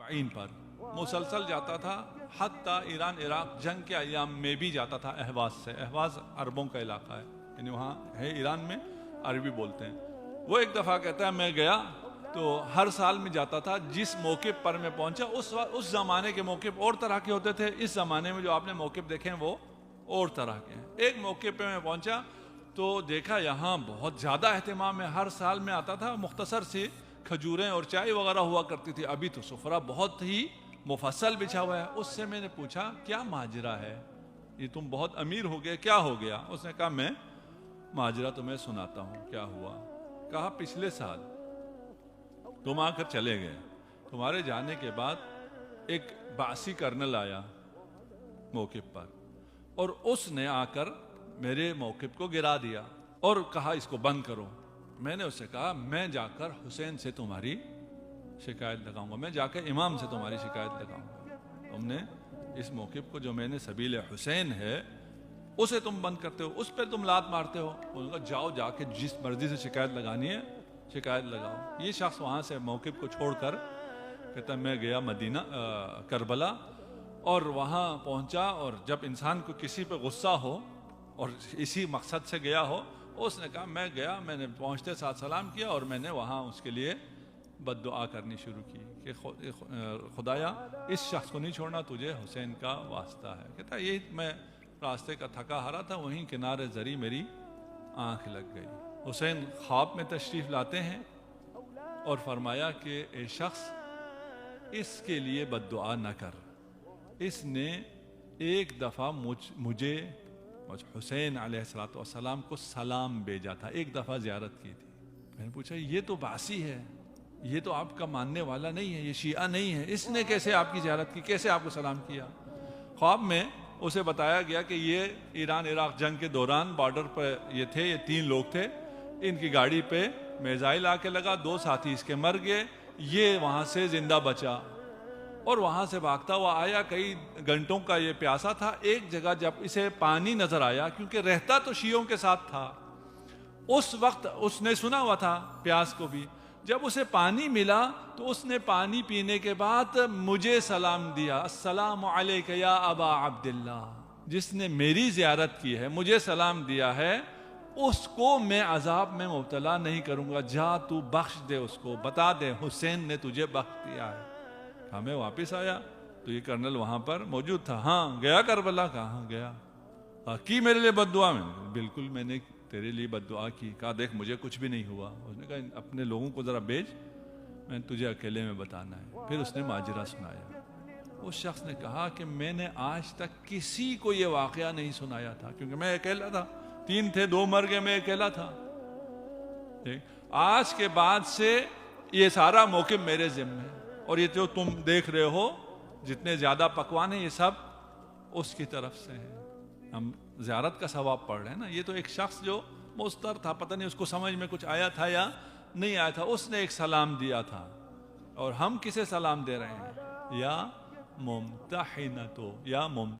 عین پر مسلسل جاتا تھا، حتیٰ ایران عراق جنگ کے ایام میں بھی جاتا تھا اہواز سے۔ اہواز عربوں کا علاقہ ہے، یعنی وہاں ہے ایران میں عربی بولتے ہیں۔ وہ ایک دفعہ کہتا ہے میں گیا تو ہر سال میں جاتا تھا، جس موقف پر میں پہنچا اس زمانے کے موقف اور طرح کے ہوتے تھے، اس زمانے میں جو آپ نے موقف دیکھے ہیں وہ اور طرح کے ہیں۔ ایک موقع پہ میں پہنچا تو دیکھا یہاں بہت زیادہ اہتمام ہے، ہر سال میں آتا تھا، مختصر سی کھجوریں اور چائے وغیرہ ہوا کرتی تھی، ابھی تو سفرہ بہت ہی مفصل بچھا ہوا ہے۔ اس سے میں نے پوچھا کیا ماجرا ہے، یہ تم بہت امیر ہو گئے، کیا ہو گیا؟ اس نے کہا میں ماجرا تمہیں سناتا ہوں کیا ہوا۔ کہا پچھلے سال تم آ کر چلے گئے، تمہارے جانے کے بعد ایک باسی کرنل آیا موقف پر، اور اس نے آ کر میرے موقف کو گرا دیا اور کہا اس کو بند کرو۔ میں نے اس سے کہا میں جا کر حسین سے تمہاری شکایت لگاؤں گا، میں جا کر امام سے تمہاری شکایت لگاؤں گا، تم نے اس موقف کو جو میں نے سبیل حسین ہے اسے تم بند کرتے ہو، اس پہ تم لات مارتے ہو۔ انہوں نے کہا جاؤ جا کے جس مرضی سے شکایت لگانی ہے شکایت لگاؤ۔ یہ شخص وہاں سے موقف کو چھوڑ کر کہتا میں گیا مدینہ کربلا، اور وہاں پہنچا، اور جب انسان کو کسی پہ غصہ ہو اور اسی مقصد سے گیا ہو، اس نے کہا میں گیا، میں نے پہنچتے ساتھ سلام کیا، اور میں نے وہاں اس کے لیے بد دعا کرنی شروع کی کہ خدایا اس شخص کو نہیں چھوڑنا، تجھے حسین کا واسطہ ہے۔ کہتا یہ میں راستے کا تھکا ہارا تھا، وہیں کنارے زری میری آنکھ لگ گئی۔ حسین خواب میں تشریف لاتے ہیں اور فرمایا کہ اے شخص اس کے لیے بد دعا نہ کر، اس نے ایک دفعہ مجھے حسین علیہ السلام کو سلام بھیجا تھا، ایک دفعہ زیارت کی تھی۔ میں نے پوچھا یہ تو باسی ہے، یہ تو آپ کا ماننے والا نہیں ہے، یہ شیعہ نہیں ہے، اس نے کیسے آپ کی زیارت کی، کیسے آپ کو سلام کیا؟ خواب میں اسے بتایا گیا کہ یہ ایران عراق جنگ کے دوران بارڈر پر یہ تھے، یہ 3 لوگ تھے، ان کی گاڑی پہ میزائل آ کے لگا، 2 ساتھی اس کے مر گئے، یہ وہاں سے زندہ بچا اور وہاں سے بھاگتا ہوا آیا، کئی گھنٹوں کا یہ پیاسا تھا۔ ایک جگہ جب اسے پانی نظر آیا، کیونکہ رہتا تو شیعوں کے ساتھ تھا، اس وقت اس نے سنا ہوا تھا پیاس کو بھی، جب اسے پانی ملا تو اس نے پانی پینے کے بعد مجھے سلام دیا، السلام علیک یا ابا عبداللہ، جس نے میری زیارت کی ہے مجھے سلام دیا ہے، اس کو میں عذاب میں مبتلا نہیں کروں گا، جا تو بخش دے، اس کو بتا دے حسین نے تجھے بخش دیا ہے۔ ہمیں واپس آیا تو یہ کرنل وہاں پر موجود تھا، ہاں گیا کربلا؟ کہاں گیا؟ کی میرے لیے بد دعا؟ میں بالکل میں نے تیرے لیے بد دعا کی۔ کہا دیکھ مجھے کچھ بھی نہیں ہوا۔ اس نے کہا اپنے لوگوں کو ذرا بھیج، میں تجھے اکیلے میں بتانا ہے۔ پھر اس نے ماجرا سنایا۔ اس شخص نے کہا کہ میں نے آج تک کسی کو یہ واقعہ نہیں سنایا تھا، کیونکہ میں اکیلا تھا، 3 تھے، 2 مر گئے، میں اکیلا تھا۔ آج کے بعد سے یہ سارا موقف میرے ذمہ ہے، اور یہ جو تم دیکھ رہے ہو جتنے زیادہ پکوان ہیں یہ سب اس کی طرف سے ہیں۔ ہم زیارت کا ثواب پڑھ رہے ہیں نا۔ یہ تو ایک شخص جو مستر تھا، پتہ نہیں اس کو سمجھ میں کچھ آیا تھا یا نہیں آیا تھا، اس نے ایک سلام دیا تھا، اور ہم کسے سلام دے رہے ہیں؟ یا ممتحنتو، یا